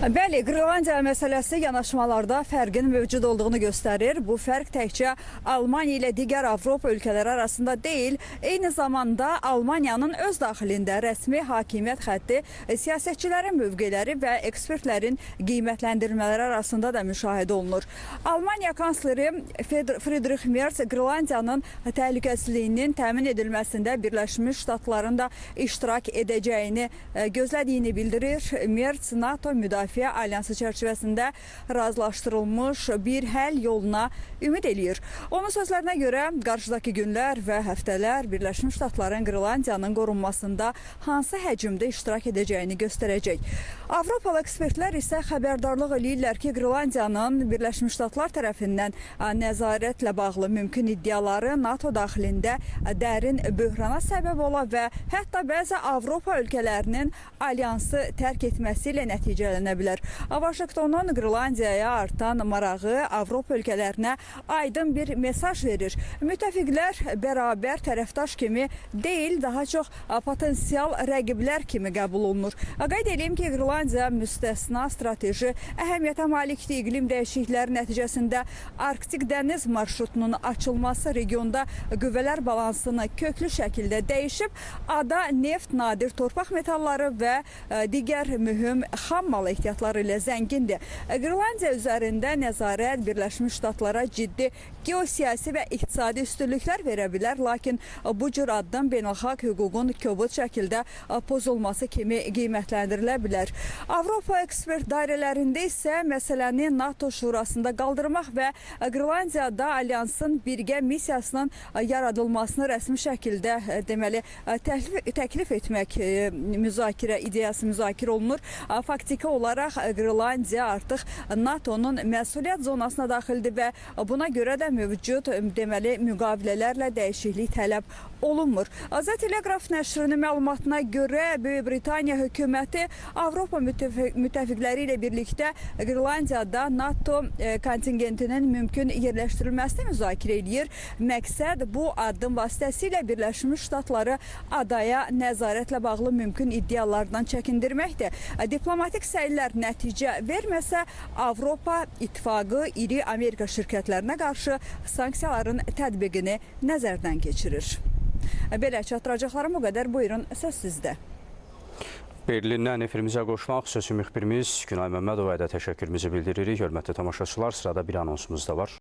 Bəli, Qırlandiya məsələsi yanaşmalarda fərqin mövcud olduğunu göstərir. Bu fərq təkcə Almaniya ilə digər Avropa ölkələri arasında deyil, eyni zamanda Almaniyanın öz daxilində rəsmi hakimiyyət xətti, siyasətçilərin mövqeləri və ekspertlərin qiymətləndirmələri arasında da müşahidə olunur. Almaniya kansleri Friedrich Merz Qırlandiyanın təhlükəsizliyinin təmin edilməsində Birləşmiş Ştatların da iştirak edəcəyini gözlədiyini bildirir. Merz NATO müdafiə alyansı çərçivəsində razılaşdırılmış bir həll yoluna ümid eləyir. Onun sözlərinə görə qarşıdakı günlər və həftələr Birləşmiş Ştatların Qırlandiyanın qorunmasında hansı həcmdə iştirak edəcəyini göstərəcək. Avropalı ekspertlər isə xəbərdarlıq eləyirlər ki, Qırlandiyanın Birləşmiş Ştatlar tərəfindən nəzarətlə bağlı mümkün iddiaları NATO daxilində dərin böhrana səbəb ola və hətta bəzi Avropa ölkələrinin alyansı tərk etməsi ilə nəticələnə bilər. Vaşinqtonun Qırlandiyaya artan marağı Avropa ölkələrinə aydın bir mesaj verir. Müttəfiqlər bərabər tərəfdaş kimi deyil, daha çox potensial rəqiblər kimi qəbul olunur. Qeyd edeyim ki, Qırlandiya müstəsna strateji əhəmiyyətə malikdir. İqlim dəyişiklikləri nəticəsində Arktik dəniz marşrutunun açılması regionda qüvvələr balansını köklü şəkildə dəyişib. Ada neft, nadir torpaq metalları və digər mühüm xam mal ehtiyatları ilə zəngindir. Qırlandiya üzərində nəzarət Birləşmiş Ştatlara ciddi geosiyasi və iqtisadi üstünlüklər verə bilər, lakin bu cür addım beynəlxalq hüququn kobud şəkildə pozulması kimi qiymətləndirilə bilər. Avropa ekspert dairələrində isə məsələni NATO şurasında qaldırmaq və Qırlandiyada alyansın birgə missiyasının yaradılmasını rəsmi şəkildə təklif etmək ideyası müzakirə olunur. Faktiki olaraq Qırlandiya artıq NATO'nun məsuliyyət zonasına daxildir və buna görə də mövcud müqavilələrlə dəyişiklik tələb olunmur. Telegraf nəşrinin məlumatına görə Böyük Britaniya hökuməti Avropa müttəfiqləri ilə birlikdə Qırlandiyada NATO kontingentinin mümkün yerləşdirilməsini müzakirə edir. Məqsəd bu addım vasitəsilə Birləşmiş Ştatları adaya nəzarətlə bağlı mümkün iddialardan çəkindirməkdir. Diplomatik səylər nəticə verməsə, Avropa İttifaqı iri Amerika şirkətlərinə qarşı sanksiyaların tətbiqini nəzərdən keçirir. Belə çatdıracaqlarım bu qədər. Buyurun, söz sizdə. Berlindən efirimizə qoşmaq sözü müxbirimiz Günay Məmmədovaya da təşəkkürümüzü bildiririk. Hörmətli tamaşaçılar, sırada bir anonsumuz da var.